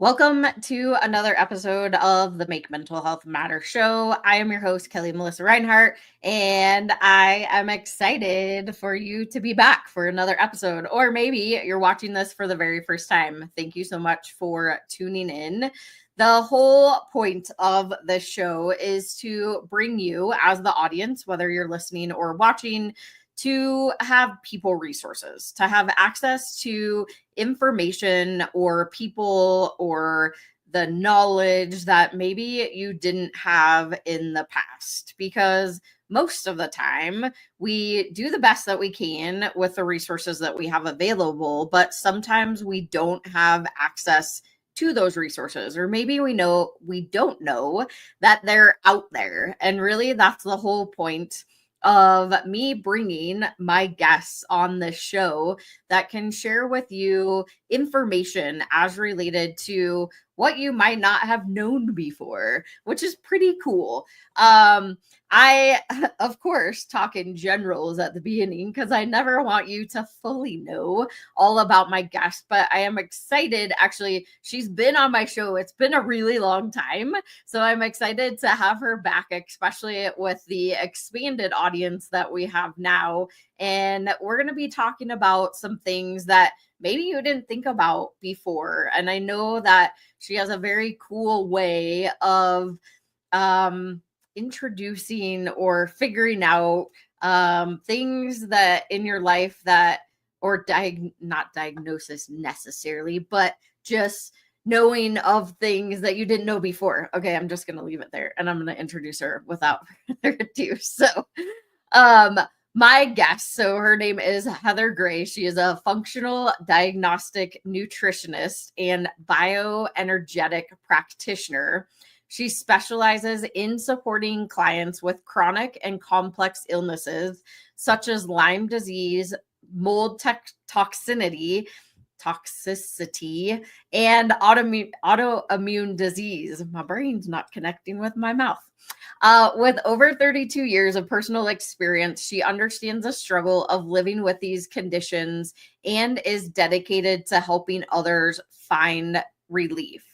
Welcome to another episode of the Make Mental Health Matter show. I am your host, Kelly Melissa Reinhart, and I am excited for you to be back for another episode. Or maybe you're watching this for the very first time. Thank you so much for tuning in. The whole point of this show is to bring you, as the audience, whether you're listening or watching, to have people resources, to have access to information or people or the knowledge that maybe you didn't have in the past. Because most of the time, we do the best that we can with the resources that we have available, but sometimes we don't have access to those resources, or maybe we don't know that they're out there. And really, that's the whole point of me bringing my guests on this show that can share with you information as related to what you might not have known before, which is pretty cool. I, of course, talk in generals at the beginning because I never want you to fully know all about my guest, but I am excited. Actually, she's been on my show. It's been a really long time. So I'm excited to have her back, especially with the expanded audience that we have now. And we're going to be talking about some things that maybe you didn't think about before. And I know that she has a very cool way of introducing or figuring out things that in your life that, or not diagnosis necessarily, but just knowing of things that you didn't know before. Okay, I'm just going to leave it there and I'm going to introduce her without further ado. So, my guest, so her name is Heather Gray. She is a functional diagnostic nutritionist and bioenergetic practitioner. She specializes in supporting clients with chronic and complex illnesses such as Lyme disease, mold toxicity, and autoimmune disease. My brain's not connecting with my mouth. With over 32 years of personal experience, she understands the struggle of living with these conditions and is dedicated to helping others find relief.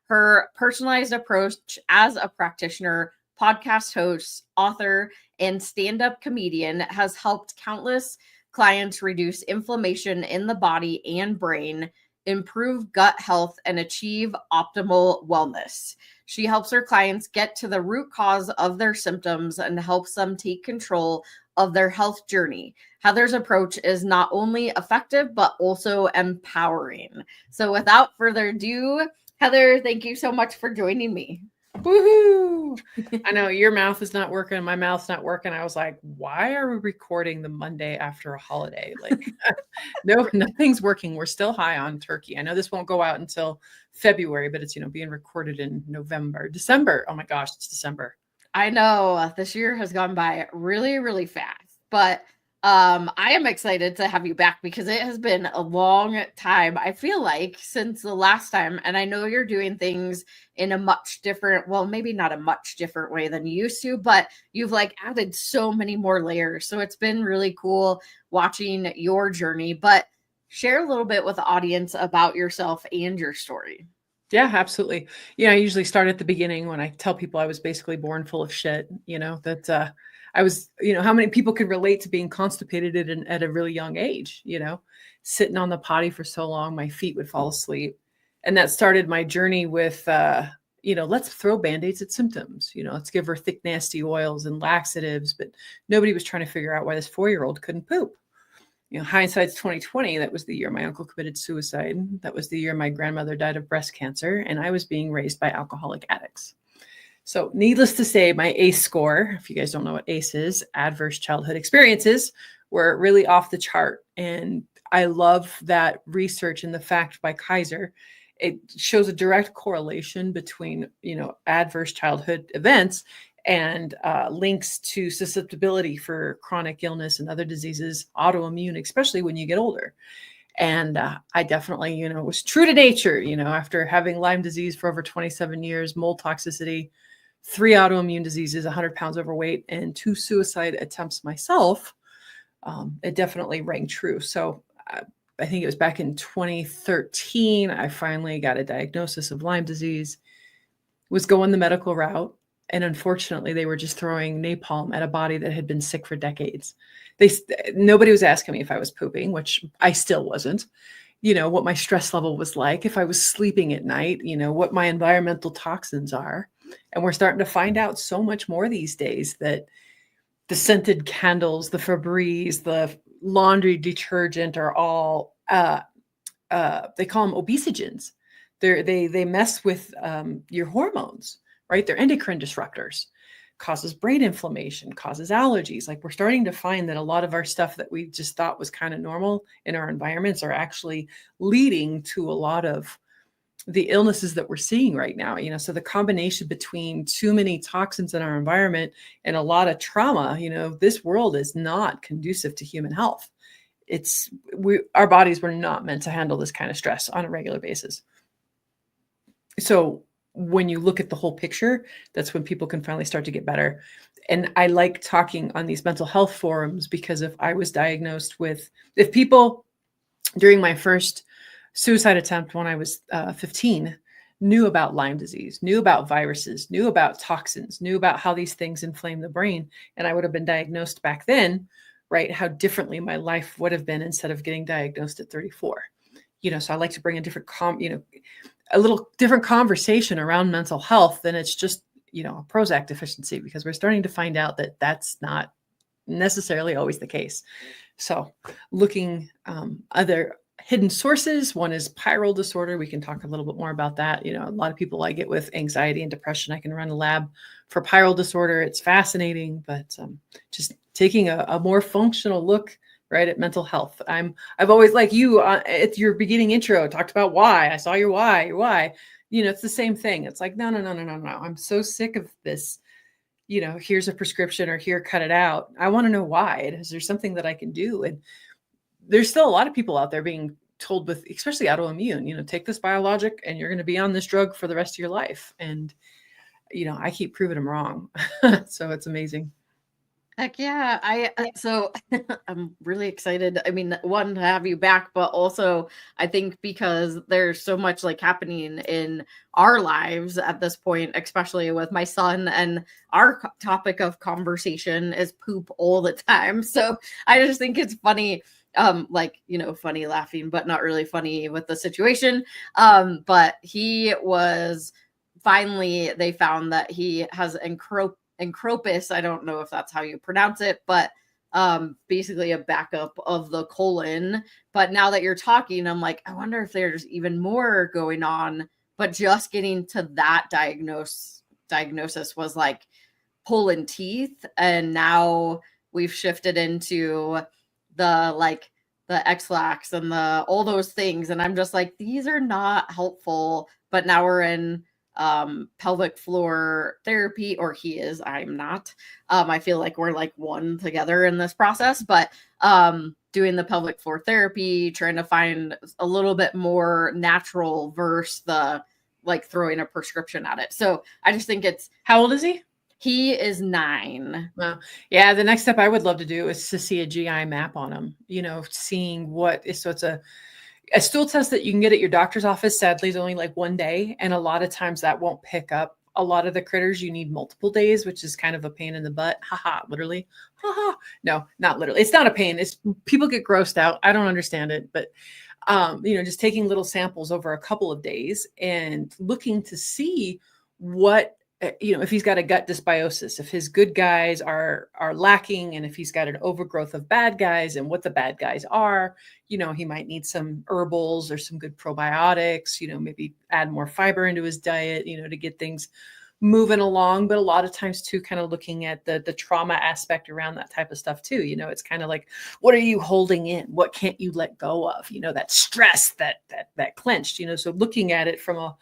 Her personalized approach as a practitioner, podcast host, author, and stand-up comedian has helped countless clients reduce inflammation in the body and brain, improve gut health, and achieve optimal wellness. She helps her clients get to the root cause of their symptoms and helps them take control of their health journey. Heather's approach is not only effective, but also empowering. So without further ado, Heather, thank you so much for joining me. Woohoo! I know your mouth is not working. My mouth's not working. I was like, why are we recording the Monday after a holiday? Like, no, nothing's working. We're still high on turkey. I know this won't go out until February, but it's, being recorded in December. Oh my gosh, it's December. I know this year has gone by really, really fast, but I am excited to have you back because it has been a long time, I feel like, since the last time. And I know you're doing things in a much different, well, maybe not a much different way than you used to, but you've like added so many more layers. So it's been really cool watching your journey. But share a little bit with the audience about yourself and your story. Yeah, absolutely. I usually start at the beginning when I tell people I was basically born full of shit, that I was, how many people can relate to being constipated at a really young age, sitting on the potty for so long, my feet would fall asleep. And that started my journey with, let's throw Band-Aids at symptoms, let's give her thick, nasty oils and laxatives, but nobody was trying to figure out why this 4-year-old couldn't poop. Hindsight's 2020. That was the year my uncle committed suicide. That was the year my grandmother died of breast cancer, and I was being raised by alcoholic addicts. So needless to say, my ACE score, if you guys don't know what ACE is, adverse childhood experiences, were really off the chart. And I love that research and the fact by Kaiser. It shows a direct correlation between, adverse childhood events and links to susceptibility for chronic illness and other diseases, autoimmune, especially when you get older. And I definitely, was true to nature, after having Lyme disease for over 27 years, mold toxicity, 3 autoimmune diseases, 100 pounds overweight, and 2 suicide attempts myself, it definitely rang true. So I think it was back in 2013, I finally got a diagnosis of Lyme disease, was going the medical route. And unfortunately, they were just throwing napalm at a body that had been sick for decades. Nobody was asking me if I was pooping, which I still wasn't, what my stress level was like, if I was sleeping at night, what my environmental toxins are. And we're starting to find out so much more these days that the scented candles, the Febreze, the laundry detergent are all, they call them obesogens. They mess with your hormones, right? They're endocrine disruptors, causes brain inflammation, causes allergies. Like, we're starting to find that a lot of our stuff that we just thought was kind of normal in our environments are actually leading to a lot of the illnesses that we're seeing right now. So the combination between too many toxins in our environment and a lot of trauma, this world is not conducive to human health. Our bodies were not meant to handle this kind of stress on a regular basis. So when you look at the whole picture, that's when people can finally start to get better. And I like talking on these mental health forums, because if people during my first suicide attempt when I was 15 knew about Lyme disease, knew about viruses, knew about toxins, knew about how these things inflame the brain, and I would have been diagnosed back then, right? How differently my life would have been instead of getting diagnosed at 34. So I like to bring a different a little different conversation around mental health than it's just, a Prozac deficiency, because we're starting to find out that that's not necessarily always the case. So looking other hidden sources, one is pyrrole disorder. We can talk a little bit more about that. A lot of people I get with anxiety and depression, I can run a lab for pyrrole disorder. It's fascinating, but just taking a more functional look, right, at mental health. I've always, like you, at your beginning intro, talked about why. I saw your why. It's the same thing. It's like, no. I'm so sick of this. Here's a prescription, or here, cut it out. I want to know why. Is there something that I can do? And there's still a lot of people out there being told, with especially autoimmune, take this biologic and you're going to be on this drug for the rest of your life. And, I keep proving them wrong. So it's amazing. Heck yeah. So I'm really excited. I mean, one, to have you back, but also I think because there's so much like happening in our lives at this point, especially with my son, and our topic of conversation is poop all the time. So I just think it's funny, funny laughing, but not really funny with the situation. But he was finally, they found that he has encropus. I don't know if that's how you pronounce it, but basically a backup of the colon. But now that you're talking, I'm like, I wonder if there's even more going on. But just getting to that diagnosis was like pulling teeth. And now we've shifted into the X-Lax and all those things. And I'm just like, these are not helpful. But now we're in pelvic floor therapy, or he is, I'm not. I feel like we're like one together in this process, but doing the pelvic floor therapy, trying to find a little bit more natural versus the like throwing a prescription at it. So I just think How old is he? He is 9. Well, yeah. The next step I would love to do is to see a GI map on him, seeing what is, so it's a stool test that you can get at your doctor's office. Sadly, is only like one day. And a lot of times that won't pick up a lot of the critters. You need multiple days, which is kind of a pain in the butt. Haha, literally. Haha. No, not literally. It's not a pain. It's, people get grossed out. I don't understand it, but just taking little samples over a couple of days and looking to see what, if he's got a gut dysbiosis, if his good guys are lacking, and if he's got an overgrowth of bad guys, and what the bad guys are, he might need some herbals or some good probiotics, maybe add more fiber into his diet, to get things moving along. But a lot of times too, kind of looking at the trauma aspect around that type of stuff too. It's kind of like, what are you holding in? What can't you let go of? That stress, that clenched, so looking at it from a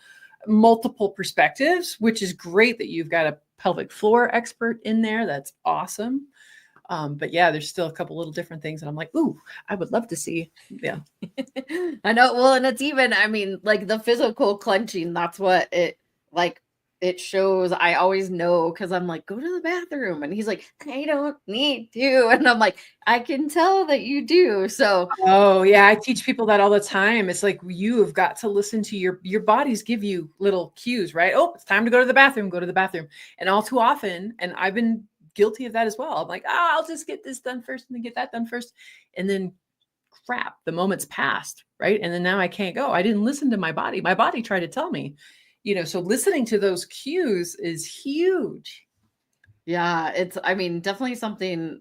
multiple perspectives, which is great that you've got a pelvic floor expert in there. That's awesome. But yeah, there's still a couple little different things that I'm like, ooh, I would love to see. Yeah. I know. Well, and it's even, I mean, like the physical clenching, that's what it like it shows. I always know, because I'm like, go to the bathroom. And he's like, I don't need to. And I'm like, I can tell that you do. So Oh yeah, I teach people that all the time. It's like you have got to listen to your bodies give you little cues, right? Oh, it's time to go to the bathroom, go to the bathroom. And all too often, and I've been guilty of that as well. I'm like, I'll just get this done first and then get that done first. And then crap, the moment's passed, right? And then now I can't go. I didn't listen to my body. My body tried to tell me, so listening to those cues is huge. yeah, it's, I mean, definitely something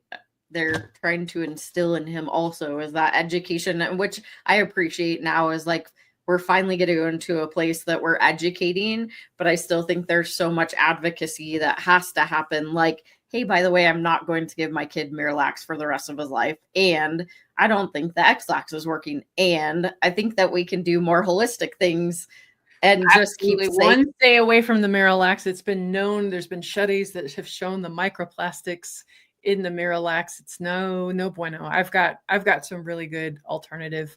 they're trying to instill in him also, is that education, which I appreciate now, is like we're finally getting to go into a place that we're educating, but I still think there's so much advocacy that has to happen. Like, hey, by the way, I'm not going to give my kid Miralax for the rest of his life. And I don't think the X-Lax is working. And I think that we can do more holistic things and just keep Absolutely. saying, One, stay away from the Miralax. It's been known. There's been studies that have shown the microplastics in the Miralax. It's no bueno. I've got some really good alternative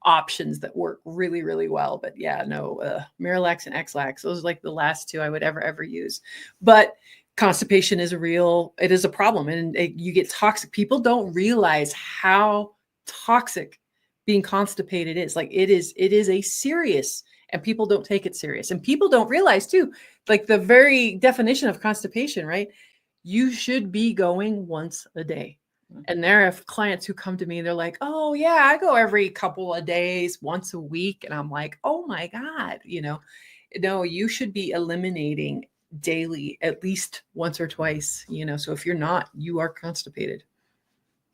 options that work really, really well. But yeah, no, Miralax and X-Lax, those are like the last two I would ever use. But constipation is it is a problem, and you get toxic. People don't realize how toxic being constipated is. Like it is a serious, and people don't take it serious. And people don't realize too, like the very definition of constipation, right? You should be going once a day. And there are clients who come to me, they're like, oh yeah, I go every couple of days, once a week. And I'm like, oh my God, no, you should be eliminating daily, at least once or twice, so if you're not, you are constipated.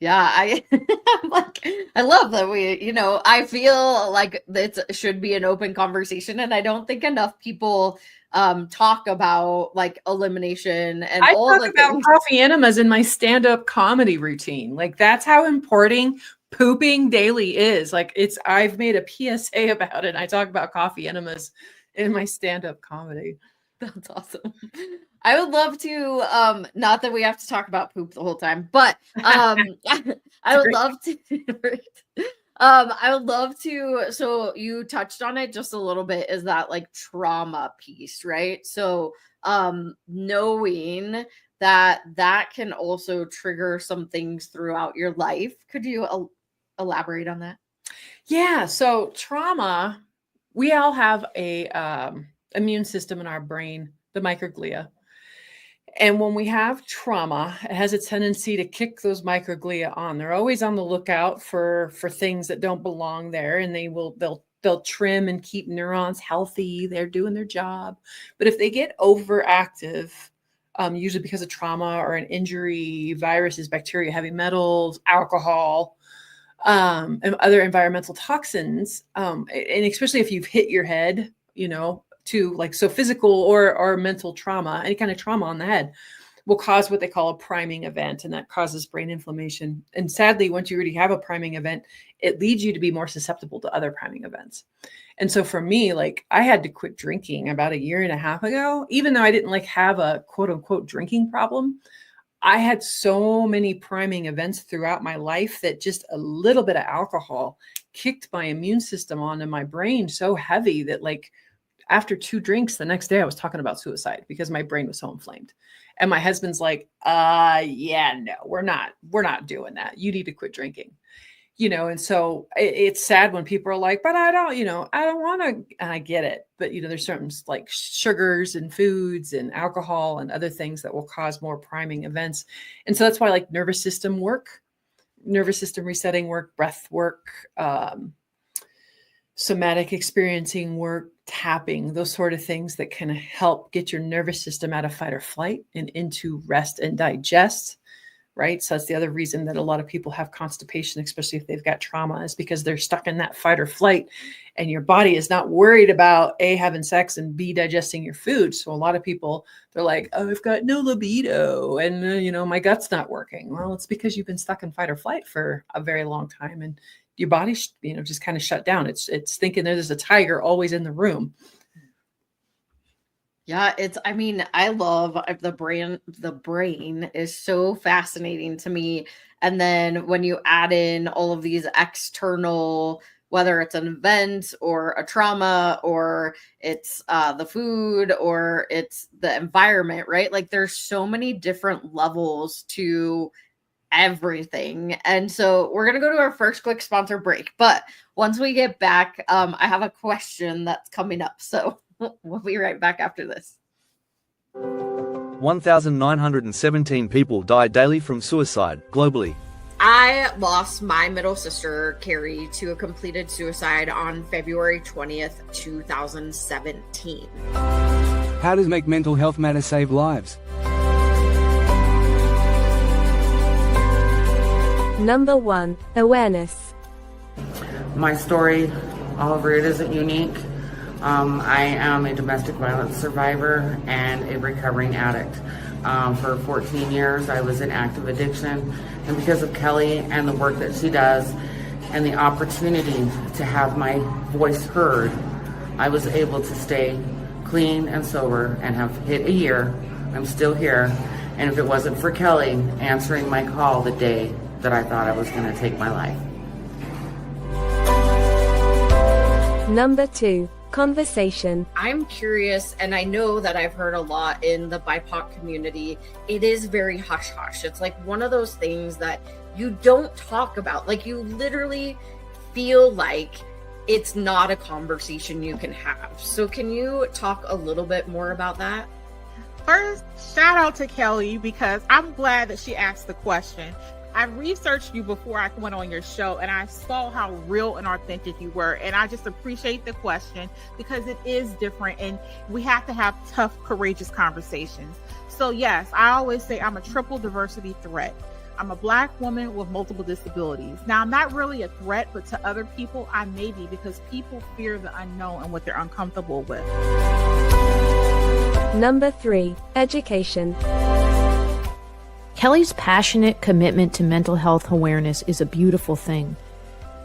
yeah, I'm like, I love that I feel like it should be an open conversation, and I don't think enough people talk about like elimination and I all talk the about things. coffee enemas in my stand-up comedy routine. Like that's how important pooping daily is. Like I've made a PSA about it. I talk about coffee enemas in my stand-up comedy. That's awesome. I would love to, not that we have to talk about poop the whole time, but I would love to I would love to, so you touched on it just a little bit, is that like trauma piece, right? So knowing that that can also trigger some things throughout your life. Could you elaborate on that? Yeah. So trauma, we all have a immune system in our brain, the microglia. And when we have trauma, it has a tendency to kick those microglia on. They're always on the lookout for things that don't belong there, and they'll trim and keep neurons healthy. They're doing their job. But if they get overactive, usually because of trauma or an injury, viruses, bacteria, heavy metals, alcohol, and other environmental toxins, and especially if you've hit your head, to like, so physical or mental trauma, any kind of trauma on the head will cause what they call a priming event, and that causes brain inflammation. And sadly, once you already have a priming event, it leads you to be more susceptible to other priming events. And so for me, like I had to quit drinking about 1.5 years ago, even though I didn't like have a quote unquote drinking problem. I had so many priming events throughout my life that just a little bit of alcohol kicked my immune system onto my brain so heavy that like after 2 drinks the next day I was talking about suicide because my brain was so inflamed. And my husband's like, yeah, no, we're not doing that. You need to quit drinking. And so it's sad when people are like, but I don't want to, and I get it, but there's certain like sugars and foods and alcohol and other things that will cause more priming events. And so that's why like nervous system resetting work, breath work, somatic experiencing work, tapping, those sort of things that can help get your nervous system out of fight or flight and into rest and digest. Right. So that's the other reason that a lot of people have constipation, especially if they've got trauma, is because they're stuck in that fight or flight and your body is not worried about A, having sex, and B, digesting your food. So a lot of people, they're like, oh, I've got no libido and, my gut's not working. Well, it's because you've been stuck in fight or flight for a very long time and your body, just kind of shut down. It's thinking there's a tiger always in the room. Yeah, I love the brain. The brain is so fascinating to me. And then when you add in all of these external whether it's an event or a trauma, or it's the food, or it's the environment, right? Like there's so many different levels to everything. And so we're going to go to our first quick sponsor break. But once we get back, I have a question that's coming up. So we'll be right back after this. 1,917 people die daily from suicide globally. I lost my middle sister, Carrie, to a completed suicide on February 20th, 2017. How does Make Mental Health Matter save lives? Number 1. Awareness. My story, Oliver, it isn't unique. I am a domestic violence survivor and a recovering addict. For 14 years, I was in active addiction. And because of Kelli and the work that she does and the opportunity to have my voice heard, I was able to stay clean and sober and have hit a year. I'm still here. And if it wasn't for Kelli answering my call the day that I thought I was going to take my life. Number 2. Conversation. I'm curious, and I know that I've heard a lot in the BIPOC community, it is very hush-hush. It's like one of those things that you don't talk about. Like you literally feel like it's not a conversation you can have. So can you talk a little bit more about that? First, shout out to Kelli, because I'm glad that she asked the question. I researched you before I went on your show, and I saw how real and authentic you were. And I just appreciate the question, because it is different and we have to have tough, courageous conversations. So yes, I always say I'm a triple diversity threat. I'm a Black woman with multiple disabilities. Now, I'm not really a threat, but to other people, I may be, because people fear the unknown and what they're uncomfortable with. Number 3. Education. Kelli's passionate commitment to mental health awareness is a beautiful thing.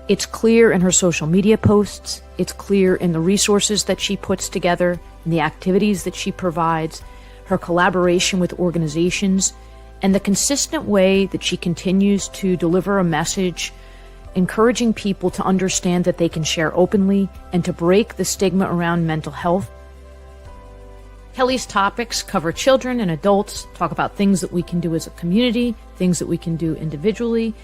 It's clear in her social media posts, it's clear in the resources that she puts together, in the activities that she provides, her collaboration with organizations, and the consistent way that she continues to deliver a message, encouraging people to understand that they can share openly and to break the stigma around mental health. Kelli's topics cover children and adults, talk about things that we can do as a community, things that we can do individually,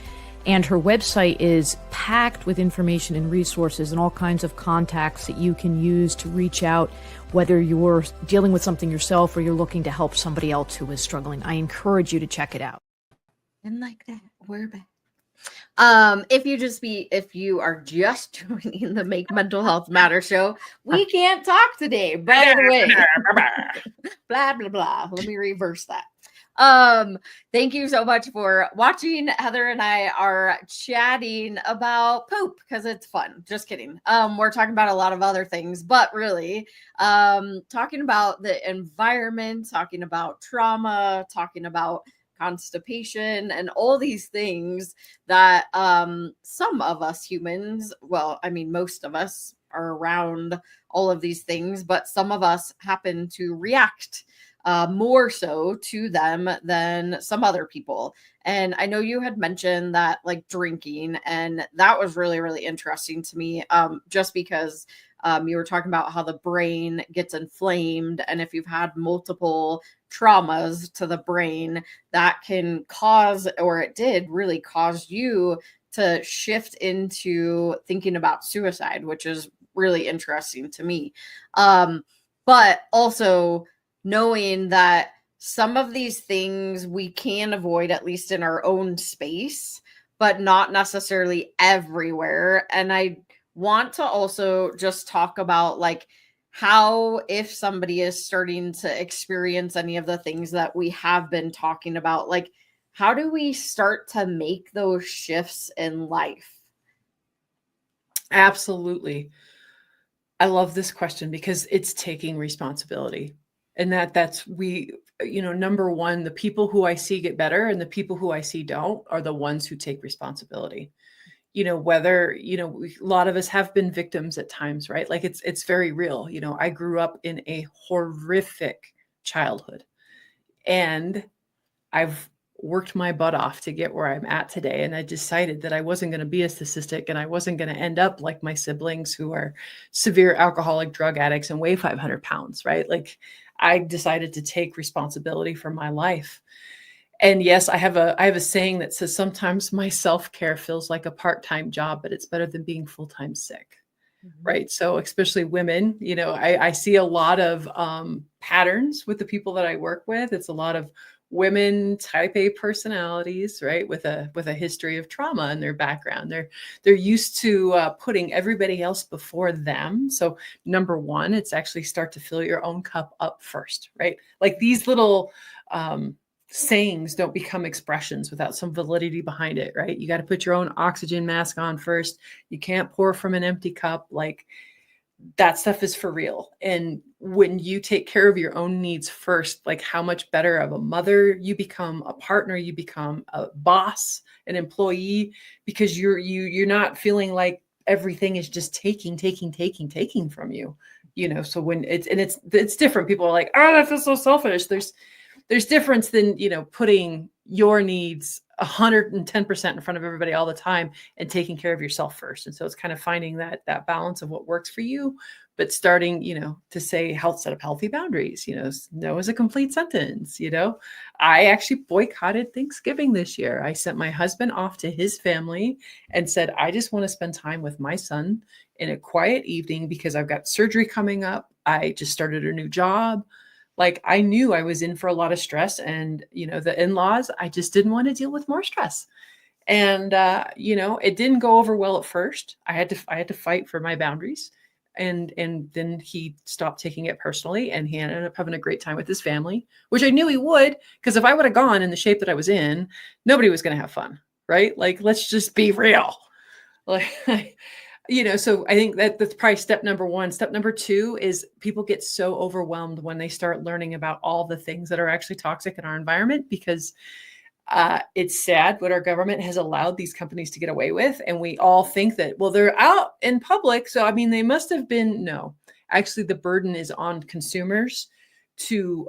and her website is packed with information and resources and all kinds of contacts that you can use to reach out, whether you're dealing with something yourself or you're looking to help somebody else who is struggling. I encourage you to check it out. And like that, we're back. If you are just joining the Make Mental Health Matter show, we can't talk today. By the way, blah, blah, blah. Let me reverse that. Thank you so much for watching. Heather and I are chatting about poop because it's fun. Just kidding. We're talking about a lot of other things, but really, talking about the environment, talking about trauma, talking about constipation and all these things that some of us humans, well, I mean, most of us are around all of these things, but some of us happen to react more so to them than some other people. And I know you had mentioned that, like, drinking, and that was really, really interesting to me, just because you were talking about how the brain gets inflamed, and if you've had multiple traumas to the brain, that can cause, or it did really cause you to shift into thinking about suicide, which is really interesting to me. But also knowing that some of these things we can avoid, at least in our own space, but not necessarily everywhere. And I want to also just talk about, like, how, if somebody is starting to experience any of the things that we have been talking about, like, how do we start to make those shifts in life? Absolutely. I love this question because it's taking responsibility. And that's number one, the people who I see get better and the people who I see don't are the ones who take responsibility. Whether, a lot of us have been victims at times, right? Like it's very real. I grew up in a horrific childhood, and I've worked my butt off to get where I'm at today. And I decided that I wasn't going to be a statistic and I wasn't going to end up like my siblings who are severe alcoholic drug addicts and weigh 500 pounds, right? Like I decided to take responsibility for my life. And yes, I have a saying that says sometimes my self-care feels like a part-time job, but it's better than being full-time sick. Right. So especially women, you know, I see a lot of patterns with the people that I work with. It's a lot of women type A personalities, right, with a history of trauma in their background. They're used to putting everybody else before them. So number one, it's actually start to fill your own cup up first, right? Like these little sayings don't become expressions without some validity behind it, right? You got to put your own oxygen mask on first. You can't pour from an empty cup. Like that stuff is for real. And when you take care of your own needs first, like how much better of a mother you become, a partner, you become a boss, an employee, because you're not feeling like everything is just taking from you, you know? So when it's different. People are like, oh, that feels so selfish. There's difference than, you know, putting your needs 110% in front of everybody all the time and taking care of yourself first. And so it's kind of finding that balance of what works for you, but starting, you know, to say set up healthy boundaries, you know, no is a complete sentence. You know, I actually boycotted Thanksgiving this year. I sent my husband off to his family and said, I just want to spend time with my son in a quiet evening because I've got surgery coming up. I just started a new job. Like I knew I was in for a lot of stress and, you know, the in-laws, I just didn't want to deal with more stress. And, you know, it didn't go over well at first. I had to fight for my boundaries and then he stopped taking it personally and he ended up having a great time with his family, which I knew he would, because if I would have gone in the shape that I was in, nobody was going to have fun. Right. Like, let's just be real. Like, you know, so I think that's probably step number one. Step number two is people get so overwhelmed when they start learning about all the things that are actually toxic in our environment, because it's sad what our government has allowed these companies to get away with. And we all think that, well, they're out in public. So, I mean, they must have been, no, actually the burden is on consumers to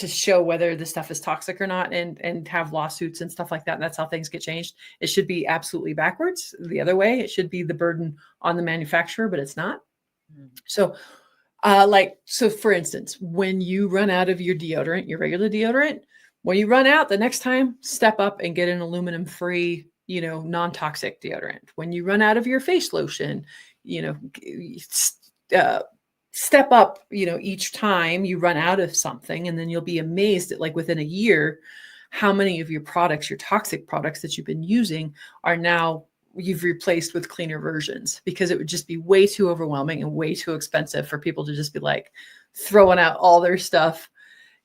show whether the stuff is toxic or not and have lawsuits and stuff like that. And that's how things get changed. It should be absolutely backwards. The other way, it should be the burden on the manufacturer, but it's not. So for instance, when you run out of your deodorant, your regular deodorant, when you run out the next time, step up and get an aluminum free, you know, non-toxic deodorant. When you run out of your face lotion, you know, step up, you know, each time you run out of something, and then you'll be amazed at, like, within a year, how many of your products, your toxic products that you've been using, are now you've replaced with cleaner versions, because it would just be way too overwhelming and way too expensive for people to just be like throwing out all their stuff,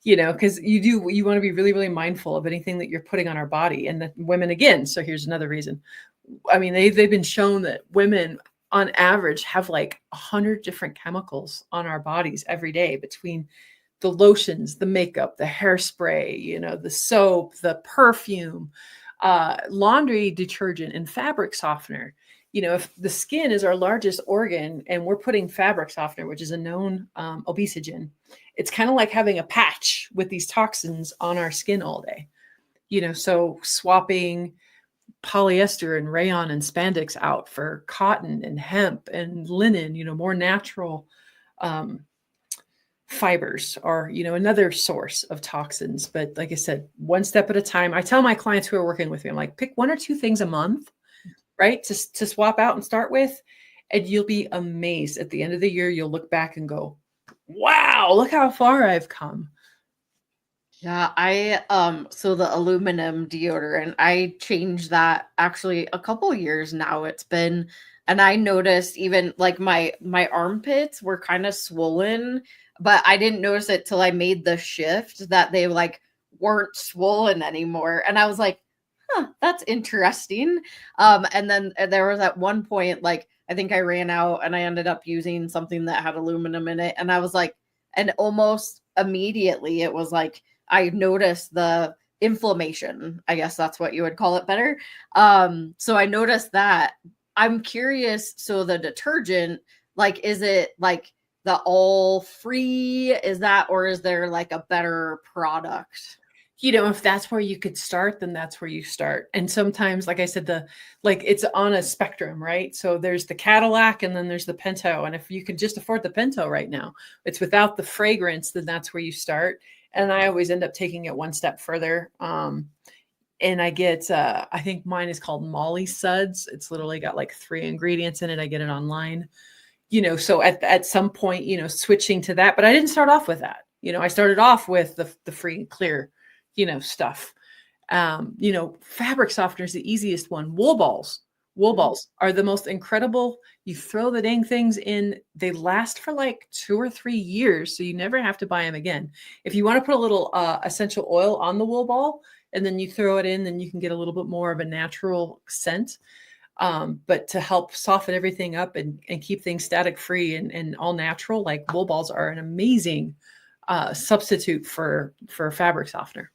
you know, because you want to be really, really mindful of anything that you're putting on our body. And the women, again, so here's another reason. I mean, they've been shown that women on average have like 100 different chemicals on our bodies every day, between the lotions, the makeup, the hairspray, you know, the soap, the perfume, laundry detergent, and fabric softener. You know, if the skin is our largest organ and we're putting fabric softener, which is a known obesogen, it's kind of like having a patch with these toxins on our skin all day. You know, so swapping polyester and rayon and spandex out for cotton and hemp and linen, you know, more natural fibers are, you know, another source of toxins. But like I said, one step at a time. I tell my clients who are working with me, I'm like, pick 1 or 2 things a month, right, to swap out and start with, and you'll be amazed. At the end of the year, you'll look back and go, wow, look how far I've come. Yeah, so the aluminum deodorant, I changed that actually a couple years now. It's been, and I noticed even like my armpits were kind of swollen, but I didn't notice it till I made the shift that they like weren't swollen anymore. And I was like, huh, that's interesting. And then there was at one point, like, I think I ran out and I ended up using something that had aluminum in it. And I was like, and almost immediately it was like, I noticed the inflammation. I guess that's what you would call it better. So I noticed that. I'm curious. So the detergent, like, is it like the all free? Is that, or is there like a better product? if that's where you could start, then that's where you start. And sometimes, like I said, it's on a spectrum, right? So there's the Cadillac and then there's the Pinto. And if you can just afford the Pinto right now, it's without the fragrance, then that's where you start. And I always end up taking it one step further. And I get, I think mine is called Molly Suds. It's literally got like 3 ingredients in it. I get it online, so at some point, switching to that, but I didn't start off with that. I started off with the free and clear, stuff. Fabric softener is the easiest one. Wool balls are the most incredible. You throw the dang things in, they last for like 2 or 3 years. So you never have to buy them again. If you want to put a little essential oil on the wool ball and then you throw it in, then you can get a little bit more of a natural scent. But to help soften everything up and keep things static free and all natural, like wool balls are an amazing substitute for fabric softener.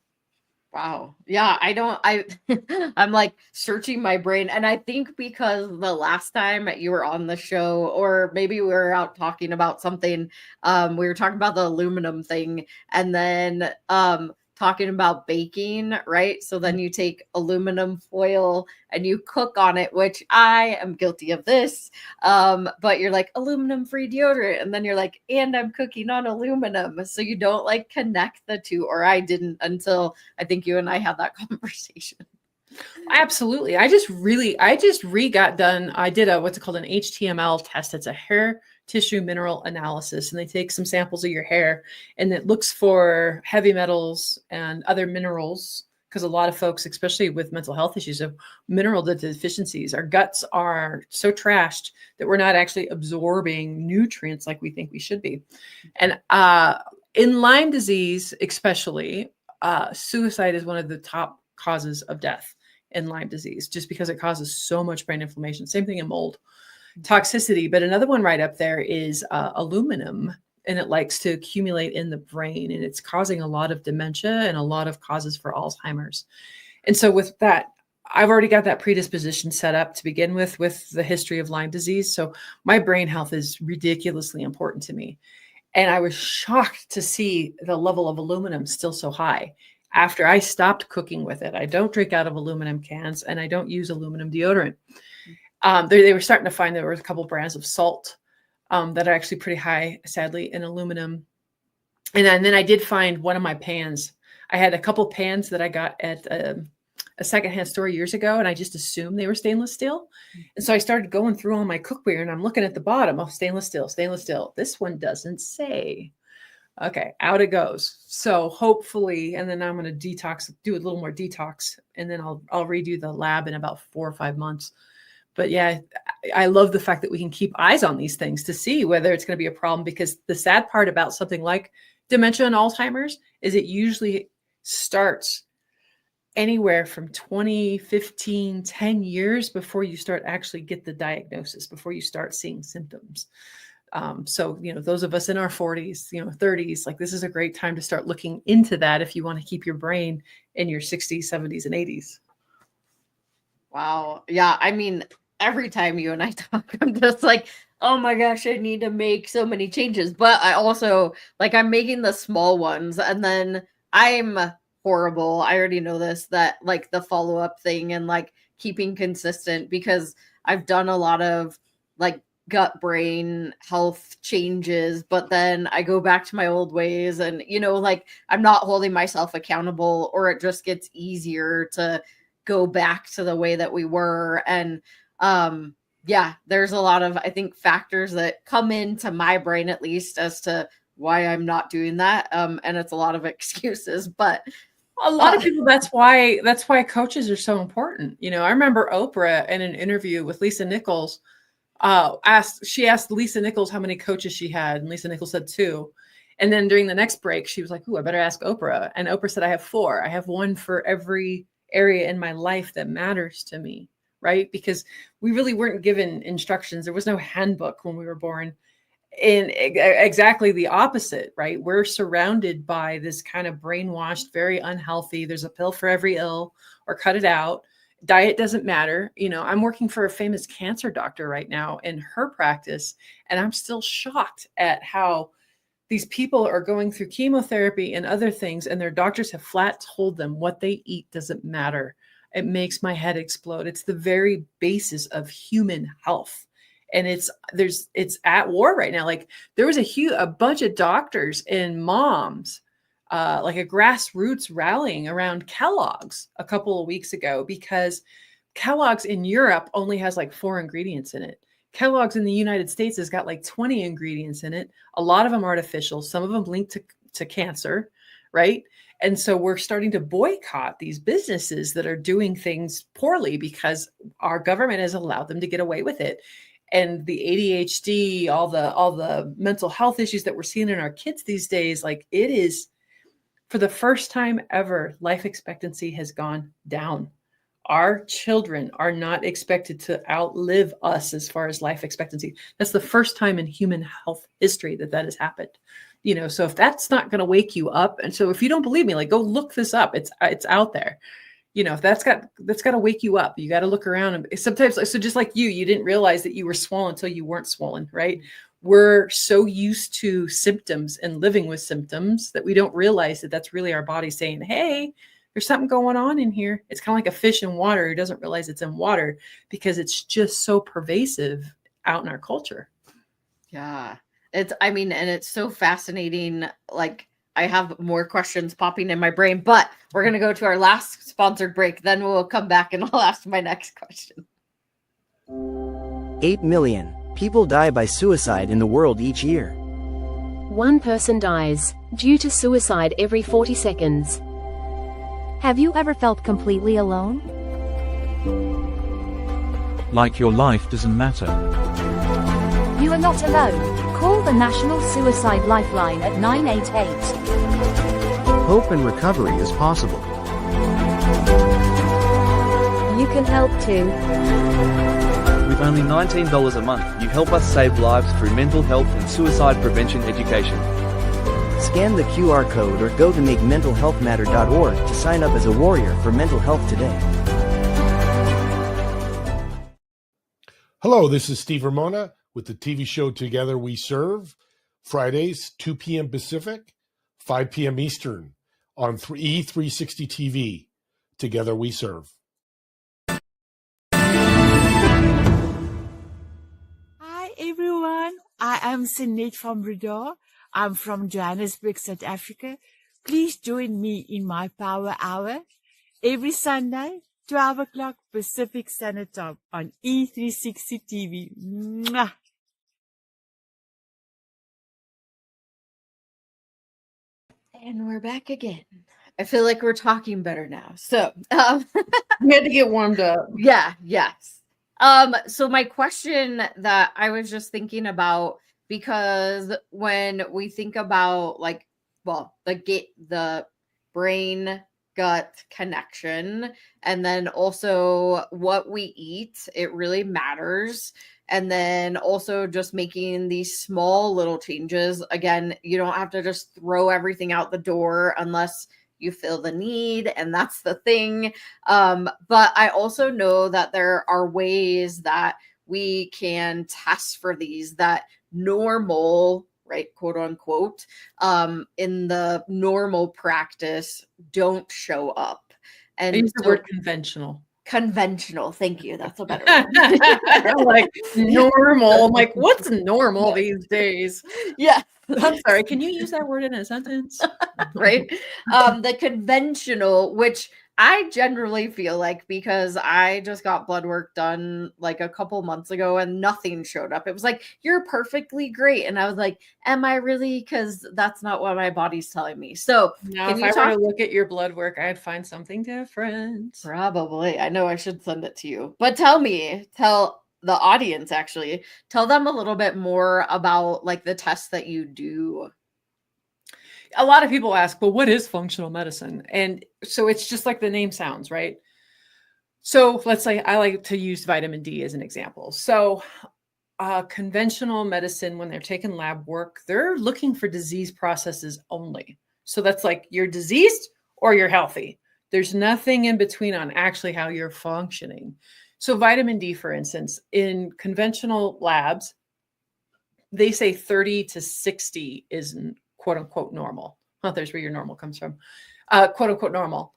Wow. Yeah, I'm like searching my brain. And I think because the last time you were on the show, or maybe we were out talking about something, we were talking about the aluminum thing and then talking about baking, right? So then you take aluminum foil and you cook on it, which I am guilty of this. But you're like aluminum free deodorant. And then you're like, and I'm cooking on aluminum. So you don't like connect the two, or I didn't until I think you and I had that conversation. Absolutely. I just got done. I did what's called an HTML test. It's a hair tissue mineral analysis, and they take some samples of your hair and it looks for heavy metals and other minerals, because a lot of folks, especially with mental health issues, have mineral deficiencies. Our guts are so trashed that we're not actually absorbing nutrients like we think we should be. And in Lyme disease, especially, suicide is one of the top causes of death in Lyme disease, just because it causes so much brain inflammation. Same thing in mold. Toxicity, but another one right up there is aluminum, and it likes to accumulate in the brain, and it's causing a lot of dementia and a lot of causes for Alzheimer's. And so with that, I've already got that predisposition set up to begin with the history of Lyme disease. So my brain health is ridiculously important to me. And I was shocked to see the level of aluminum still so high after I stopped cooking with it. I don't drink out of aluminum cans and I don't use aluminum deodorant. They were starting to find there were a couple brands of salt that are actually pretty high, sadly, in aluminum. And then I did find one of my pans. I had a couple pans that I got at a secondhand store years ago, and I just assumed they were stainless steel. And so I started going through all my cookware, and I'm looking at the bottom. Oh, stainless steel, stainless steel. This one doesn't say. Okay, out it goes. So hopefully, and then I'm going to do a little more detox, and then I'll redo the lab in about 4 or 5 months. But yeah, I love the fact that we can keep eyes on these things to see whether it's going to be a problem, because the sad part about something like dementia and Alzheimer's is it usually starts anywhere from 20, 15, 10 years before you start actually get the diagnosis, before you start seeing symptoms. So, those of us in our 40s, 30s, like this is a great time to start looking into that if you want to keep your brain in your 60s, 70s, and 80s. Wow. Yeah. I mean, every time you and I talk, I'm just like, oh my gosh, I need to make so many changes. But I also, like, I'm making the small ones, and then I'm horrible. I already know this, that like the follow-up thing and like keeping consistent, because I've done a lot of like gut brain health changes, but then I go back to my old ways, and like I'm not holding myself accountable, or it just gets easier to go back to the way that we were. And yeah, there's a lot of, I think, factors that come into my brain, at least, as to why I'm not doing that. And it's a lot of excuses, but a lot of people, that's why coaches are so important. I remember Oprah in an interview with Lisa Nichols asked Lisa Nichols how many coaches she had, and Lisa Nichols said 2. And then during the next break, she was like, "Ooh, I better ask Oprah." And Oprah said, "I have 4. I have one for every area in my life that matters to me," right? Because we really weren't given instructions. There was no handbook when we were born. And exactly the opposite, right? We're surrounded by this kind of brainwashed, very unhealthy, there's a pill for every ill, or cut it out. Diet doesn't matter. I'm working for a famous cancer doctor right now in her practice, and I'm still shocked at how these people are going through chemotherapy and other things, and their doctors have flat told them what they eat doesn't matter. It makes my head explode. It's the very basis of human health. And it's at war right now. Like there was a bunch of doctors and moms, like a grassroots rallying around Kellogg's a couple of weeks ago, because Kellogg's in Europe only has like 4 ingredients in it. Kellogg's in the United States has got like 20 ingredients in it. A lot of them artificial, some of them linked to cancer, right? And so we're starting to boycott these businesses that are doing things poorly because our government has allowed them to get away with it. And the ADHD, all the mental health issues that we're seeing in our kids these days, like it is, for the first time ever, life expectancy has gone down. Our children are not expected to outlive us as far as life expectancy. That's the first time in human health history that has happened. So if that's not going to wake you up, and so if you don't believe me, like go look this up. It's out there. If that's got to wake you up. You got to look around, and sometimes, so just like you didn't realize that you were swollen until you weren't swollen, right? We're so used to symptoms and living with symptoms that we don't realize that that's really our body saying, hey, there's something going on in here. It's kind of like a fish in water who doesn't realize it's in water because it's just so pervasive out in our culture. Yeah. And it's so fascinating. Like I have more questions popping in my brain, but we're going to go to our last sponsored break. Then we'll come back and I'll ask my next question. 8 million people die by suicide in the world each year. 1 person dies due to suicide every 40 seconds. Have you ever felt completely alone? Like your life doesn't matter. You are not alone. Call the National Suicide Lifeline at 988. Hope and recovery is possible. You can help too. With only $19 a month, you help us save lives through mental health and suicide prevention education. Scan the QR code or go to makementalhealthmatter.org to sign up as a warrior for mental health today. Hello, this is Steve Ramona with the TV show Together We Serve, Fridays, 2 p.m. Pacific, 5 p.m. Eastern on E360 TV. Together We Serve. Hi, everyone. I am Sinead from Bredor. I'm from Johannesburg, South Africa. Please join me in my Power Hour every Sunday, 12 o'clock Pacific Standard Time on E360 TV. Mwah! And we're back again. I feel like we're talking better now. So we had to get warmed up. Yeah, yes. So my question that I was just thinking about, because when we think about the brain gut connection, and then also what we eat, it really matters. And then also just making these small little changes. Again, you don't have to just throw everything out the door unless you feel the need, and that's the thing. But I also know that there are ways that we can test for these that normal, right, quote unquote, in the normal practice don't show up. And I use the word conventional. Conventional, thank you. That's a better one. I'm like normal. I'm like, what's normal these days? Yeah. I'm sorry. Can you use that word in a sentence? Right. The conventional, which I generally feel like, because I just got blood work done like a couple months ago and nothing showed up. It was like, you're perfectly great. And I was like, am I really? Because that's not what my body's telling me. So now, if I were to look at your blood work, I'd find something different. Probably. I know I should send it to you. But tell the audience, actually, tell them a little bit more about like the tests that you do. A lot of people ask, well, what is functional medicine? And so it's just like the name sounds, right? So let's say I like to use vitamin D as an example. So conventional medicine, when they're taking lab work, they're looking for disease processes only. So that's like you're diseased or you're healthy. There's nothing in between on actually how you're functioning. So vitamin D, for instance, in conventional labs, they say 30 to 60 is quote unquote normal. Oh, there's where your normal comes from. Quote unquote normal.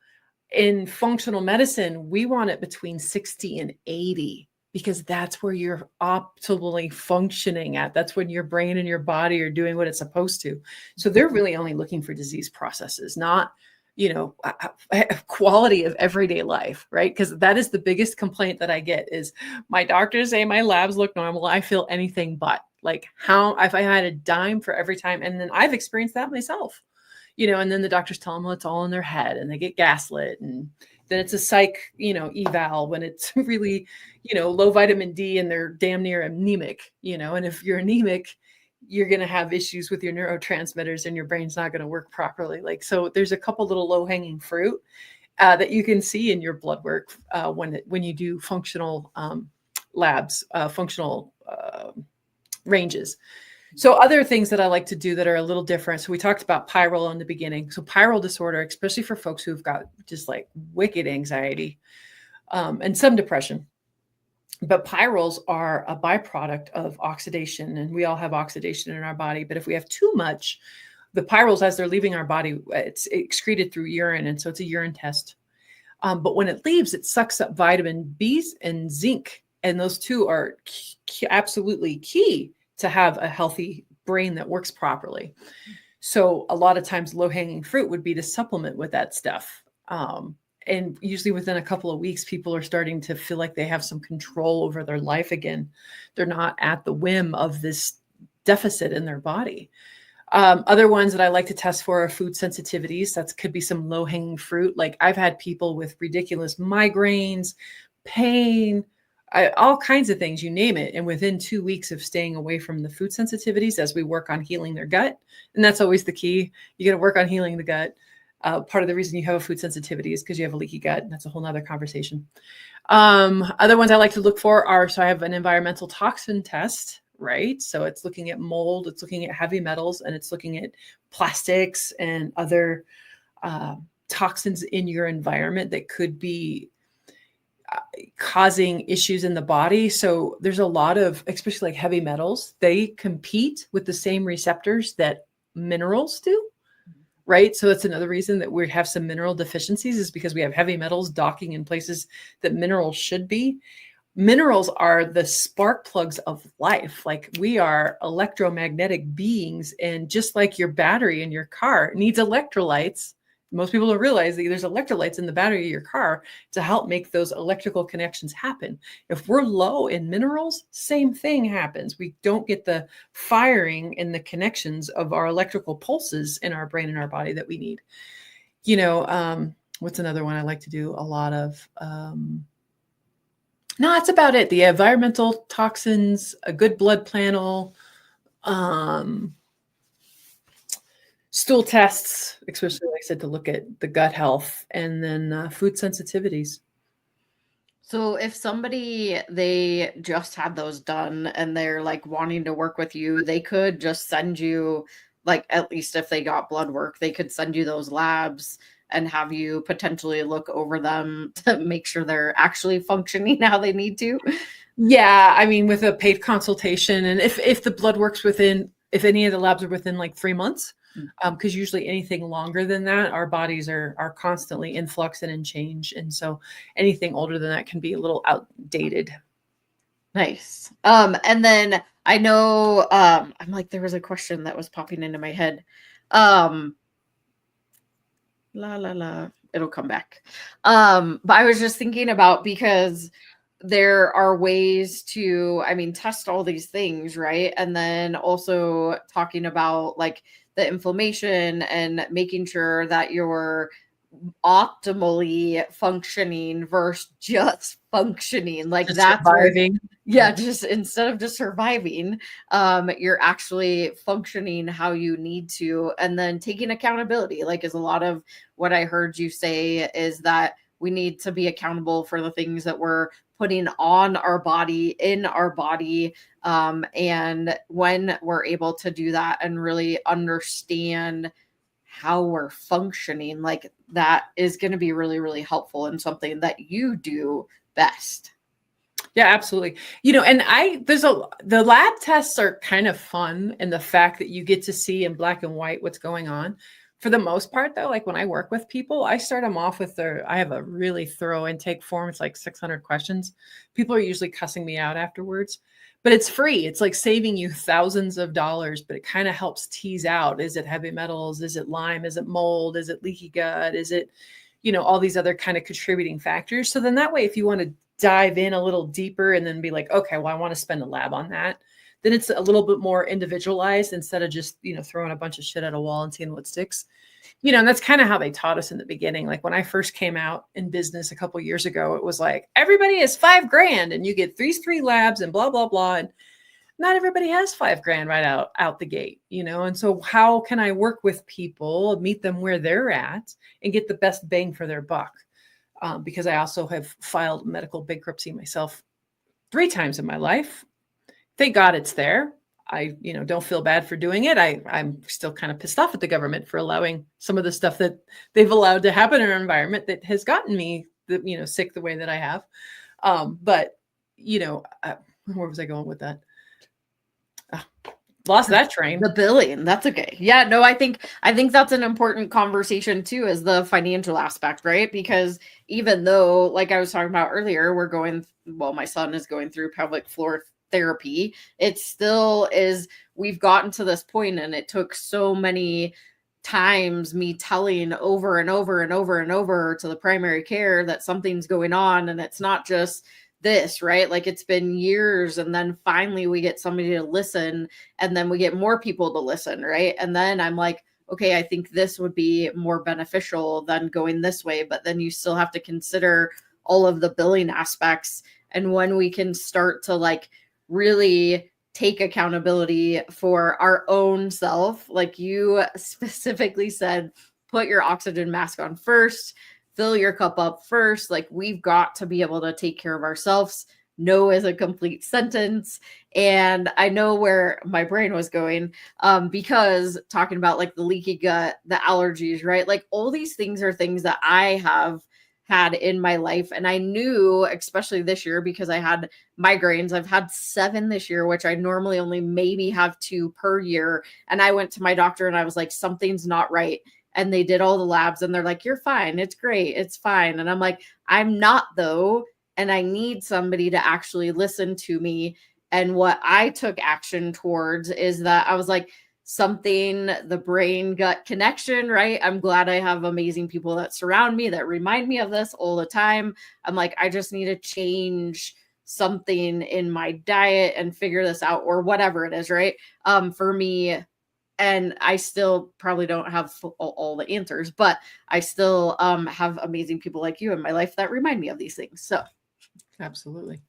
In functional medicine, we want it between 60 and 80 because that's where you're optimally functioning at. That's when your brain and your body are doing what it's supposed to. So they're really only looking for disease processes, not, quality of everyday life, right? Because that is the biggest complaint that I get is my doctors say my labs look normal. I feel anything but. Like how if I had a dime for every time, and then I've experienced that myself. And then the doctors tell them, well, it's all in their head and they get gaslit. And then it's a psych, eval when it's really, low vitamin D and they're damn near anemic, and if you're anemic, you're going to have issues with your neurotransmitters and your brain's not going to work properly. So there's a couple little low hanging fruit that you can see in your blood work when you do functional labs, functional ranges. So other things that I like to do that are a little different. So we talked about pyrrole in the beginning. So pyrrole disorder, especially for folks who've got just like wicked anxiety and some depression. But pyrroles are a byproduct of oxidation, and we all have oxidation in our body. But if we have too much, the pyrroles, as they're leaving our body, it's excreted through urine, and so it's a urine test. But when it leaves, it sucks up vitamin Bs and zinc, and those two are absolutely key to have a healthy brain that works properly. So a lot of times low-hanging fruit would be to supplement with that stuff. And usually within a couple of weeks, people are starting to feel like they have some control over their life again. They're not at the whim of this deficit in their body. Other ones that I like to test for are food sensitivities. That could be some low-hanging fruit. Like I've had people with ridiculous migraines, pain, all kinds of things, you name it. And within 2 weeks of staying away from the food sensitivities as we work on healing their gut, and that's always the key. You got to work on healing the gut. Part of the reason you have a food sensitivity is because you have a leaky gut. And that's a whole nother conversation. Other ones I like to look for are, so I have an environmental toxin test, right? So it's looking at mold, it's looking at heavy metals, and it's looking at plastics and other toxins in your environment that could be causing issues in the body. So there's a lot of, especially like heavy metals, they compete with the same receptors that minerals do, right? So that's another reason that we have some mineral deficiencies is because we have heavy metals docking in places that minerals should be. Minerals are the spark plugs of life. Like we are electromagnetic beings, and just like your battery in your car needs electrolytes, most people don't realize that there's electrolytes in the battery of your car to help make those electrical connections happen. If we're low in minerals, same thing happens. We don't get the firing and the connections of our electrical pulses in our brain and our body that we need. What's another one I like to do a lot of? No, that's about it. The environmental toxins, a good blood panel, stool tests, especially like I said, to look at the gut health, and then food sensitivities. So if somebody, they just had those done and they're like wanting to work with you, they could just send you, like, at least if they got blood work, they could send you those labs and have you potentially look over them to make sure they're actually functioning how they need to. Yeah. I mean, with a paid consultation, and if the blood works if any of the labs are within like 3 months, because usually anything longer than that, our bodies are constantly in flux and in change. And so anything older than that can be a little outdated. Nice. And then I know, I'm like, there was a question that was popping into my head. It'll come back. But I was just thinking about, because there are ways to, test all these things, right? And then also talking about like the inflammation and making sure that you're optimally functioning versus just functioning, like just that's surviving. Just instead of just surviving, you're actually functioning how you need to, and then taking accountability, like, is a lot of what I heard you say, is that we need to be accountable for the things that we're putting on our body, in our body. And when we're able to do that and really understand how we're functioning, like, that is going to be really, really helpful and something that you do best. Yeah, absolutely. And the lab tests are kind of fun, and the fact that you get to see in black and white what's going on. For the most part, though, like when I work with people, I start them off with I have a really thorough intake form. It's like 600 questions. People are usually cussing me out afterwards, but it's free. It's like saving you thousands of dollars, but it kind of helps tease out, is it heavy metals? Is it Lyme? Is it mold? Is it leaky gut? Is it, all these other kind of contributing factors? So then that way, if you want to dive in a little deeper and then be like, okay, well, I want to spend a lab on that, then it's a little bit more individualized instead of just, throwing a bunch of shit at a wall and seeing what sticks. And that's kind of how they taught us in the beginning. Like when I first came out in business a couple of years ago, it was like, everybody is $5,000 and you get these 3 labs and blah, blah, blah. And not everybody has $5,000 right out the gate, And so how can I work with people, meet them where they're at, and get the best bang for their buck? Because I also have filed medical bankruptcy myself 3 times in my life. Thank God it's there. I, don't feel bad for doing it. I'm still kind of pissed off at the government for allowing some of the stuff that they've allowed to happen in our environment that has gotten me, sick the way that I have. But, where was I going with that? Lost that train. The billing. That's okay. Yeah, no, I think that's an important conversation too, is the financial aspect, right? Because even though, like I was talking about earlier, my son is going through pelvic floor therapy, it still is, we've gotten to this point, and it took so many times me telling over and over and over and over to the primary care that something's going on, and it's not just this, right? Like it's been years, and then finally we get somebody to listen, and then we get more people to listen, right? And then I'm like, okay, I think this would be more beneficial than going this way. But then you still have to consider all of the billing aspects, and when we can start to like really take accountability for our own self, like you specifically said, put your oxygen mask on first, fill your cup up first. Like we've got to be able to take care of ourselves. No is a complete sentence. And I know where my brain was going, because talking about like the leaky gut, the allergies, right? Like all these things are things that I have had in my life. And I knew, especially this year, because I had migraines, I've had 7 this year, which I normally only maybe have 2 per year. And I went to my doctor and I was like, something's not right. And they did all the labs and they're like, you're fine. It's great. It's fine. And I'm like, I'm not though. And I need somebody to actually listen to me. And what I took action towards is that I was like, the brain gut connection, right? I'm glad I have amazing people that surround me that remind me of this all the time. I'm like, I just need to change something in my diet and figure this out, or whatever it is, right? For me, and I still probably don't have all the answers, but I still have amazing people like you in my life that remind me of these things. So absolutely.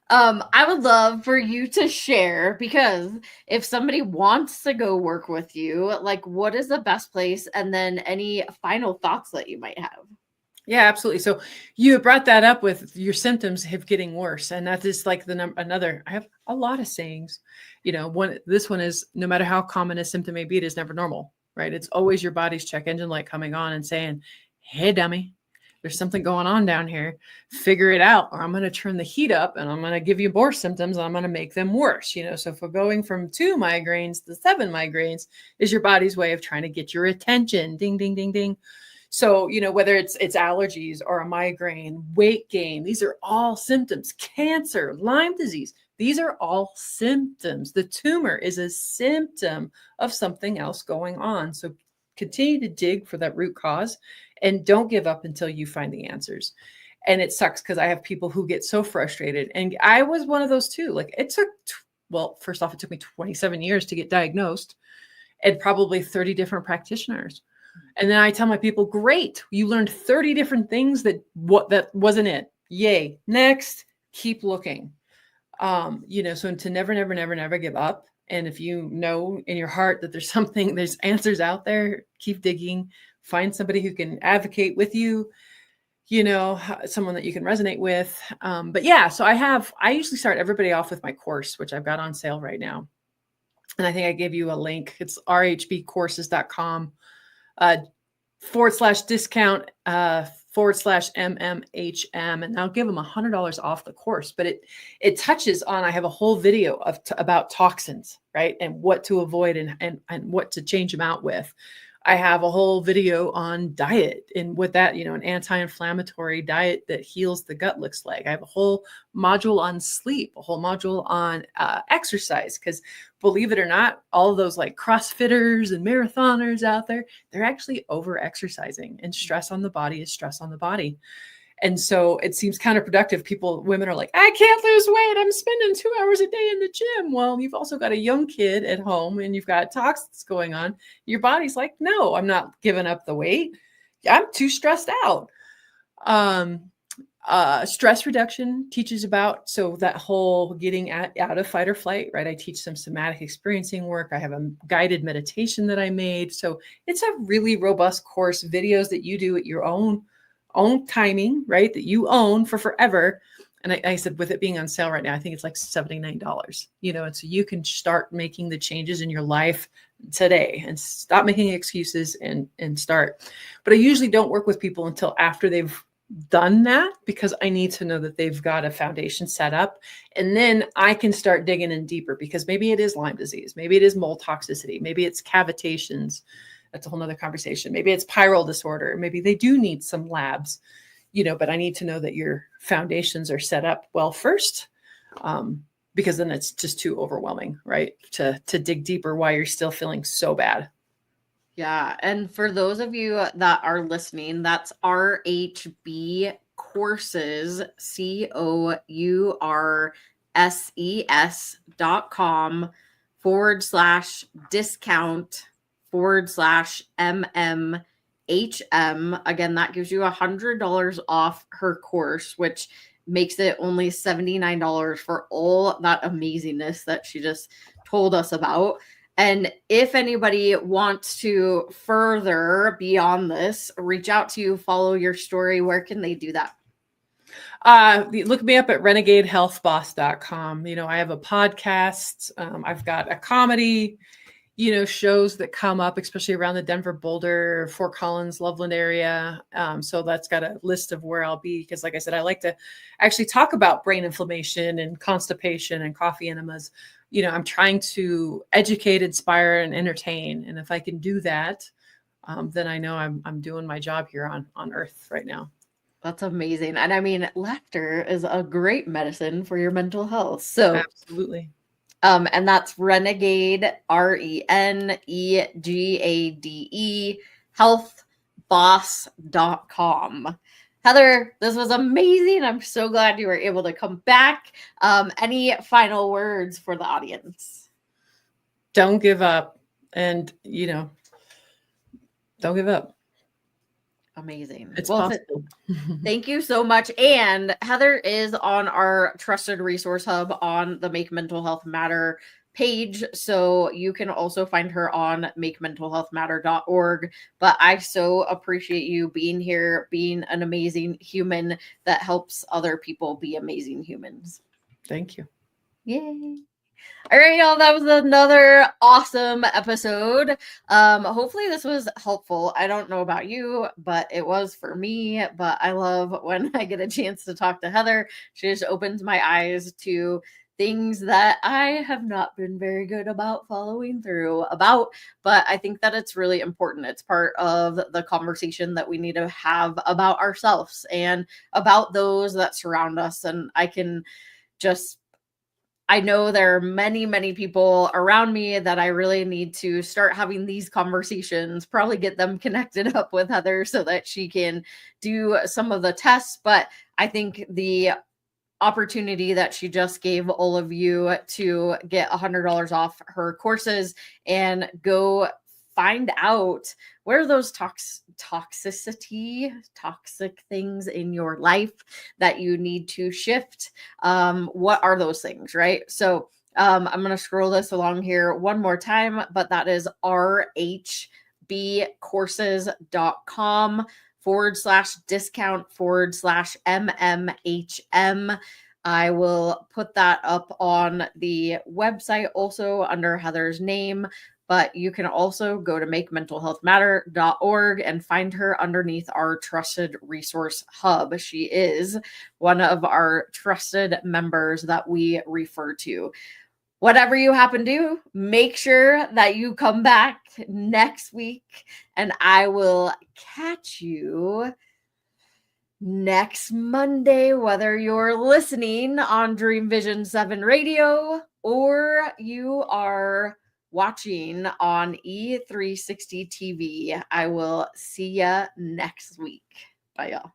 I would love for you to share, because if somebody wants to go work with you, like what is the best place? And then any final thoughts that you might have. Yeah, absolutely. So you brought that up with your symptoms have getting worse. And that is like I have a lot of sayings, this one is, no matter how common a symptom may be, it is never normal, right? It's always your body's check engine light coming on and saying, hey, dummy, there's something going on down here. Figure it out, or I'm going to turn the heat up and I'm going to give you more symptoms. And I'm going to make them worse. So if we're going from 2 migraines to 7 migraines, is your body's way of trying to get your attention. Ding, ding, ding, ding. So, whether it's allergies or a migraine, weight gain, these are all symptoms. Cancer, Lyme disease, these are all symptoms. The tumor is a symptom of something else going on. So continue to dig for that root cause and don't give up until you find the answers. And it sucks because I have people who get so frustrated. And I was one of those too. Like it took, first off, it took me 27 years to get diagnosed and probably 30 different practitioners. And then I tell my people, great, you learned 30 different things that wasn't it. Yay. Next, keep looking. So to never give up. And if you know in your heart that there's answers out there, keep digging, find somebody who can advocate with you, someone that you can resonate with. But yeah, so I usually start everybody off with my course, which I've got on sale right now. And I think I gave you a link. It's rhbcourses.com. /discount /MMHM, and I'll give them $100 off the course. But it touches on, I have a whole video about toxins, right? And what to avoid and what to change them out with. I have a whole video on diet and what that, an anti-inflammatory diet that heals the gut looks like. I have a whole module on sleep, a whole module on exercise, because believe it or not, all of those like CrossFitters and marathoners out there, they're actually over exercising, and stress on the body is stress on the body. And so it seems counterproductive. Women are like, I can't lose weight. I'm spending 2 hours a day in the gym. Well, you've also got a young kid at home and you've got toxins going on. Your body's like, no, I'm not giving up the weight. I'm too stressed out. Stress reduction teaches about, so that whole getting out of fight or flight, right? I teach some somatic experiencing work. I have a guided meditation that I made. So it's a really robust course, videos that you do at your own timing, right? That you own for forever. And I said, with it being on sale right now, I think it's like $79, and so you can start making the changes in your life today and stop making excuses and start. But I usually don't work with people until after they've done that, because I need to know that they've got a foundation set up, and then I can start digging in deeper, because maybe it is Lyme disease. Maybe it is mold toxicity. Maybe it's cavitations. That's a whole nother conversation. Maybe it's pyrrole disorder. Maybe they do need some labs, but I need to know that your foundations are set up well first, because then it's just too overwhelming, right? To dig deeper while you're still feeling so bad. Yeah. And for those of you that are listening, that's RHB courses, COURSES.com/discount/MMHM. Again, that gives you $100 off her course, which makes it only $79 for all that amazingness that she just told us about. And if anybody wants to further beyond this, reach out to you, follow your story, where can they do that? Look me up at renegadehealthboss.com. I have a podcast. I've got a comedy, shows that come up, especially around the Denver, Boulder, Fort Collins, Loveland area. So that's got a list of where I'll be, because like I said, I like to actually talk about brain inflammation and constipation and coffee enemas. I'm trying to educate, inspire, and entertain. And if I can do that, then I know I'm doing my job here on Earth right now. That's amazing. And I mean, laughter is a great medicine for your mental health. So absolutely. And that's Renegade, RENEGADE, healthboss.com. Heather, this was amazing. I'm so glad you were able to come back. Any final words for the audience? Don't give up. And, don't give up. Amazing. It's possible. Thank you so much. And Heather is on our trusted resource hub on the Make Mental Health Matter page. So you can also find her on makementalhealthmatter.org. But I so appreciate you being here, being an amazing human that helps other people be amazing humans. Thank you. Yay. All right, y'all, that was another awesome episode. Hopefully this was helpful. I don't know about you, but it was for me. But I love when I get a chance to talk to Heather. She just opens my eyes to things that I have not been very good about following through about, but I think that it's really important. It's part of the conversation that we need to have about ourselves and about those that surround us. And I know there are many, many people around me that I really need to start having these conversations, probably get them connected up with Heather so that she can do some of the tests. But I think the opportunity that she just gave all of you to get $100 off her courses and go find out where those toxic things in your life that you need to shift. What are those things, right? So I'm going to scroll this along here one more time, but that is rhbcourses.com/discount/MMHM. I will put that up on the website also under Heather's name. but you can also go to makementalhealthmatter.org and find her underneath our trusted resource hub. She is one of our trusted members that we refer to. Whatever you happen to, make sure that you come back next week, and I will catch you next Monday, whether you're listening on Dream Vision 7 Radio or you are watching on E360 TV. I will see you next week. Bye, y'all.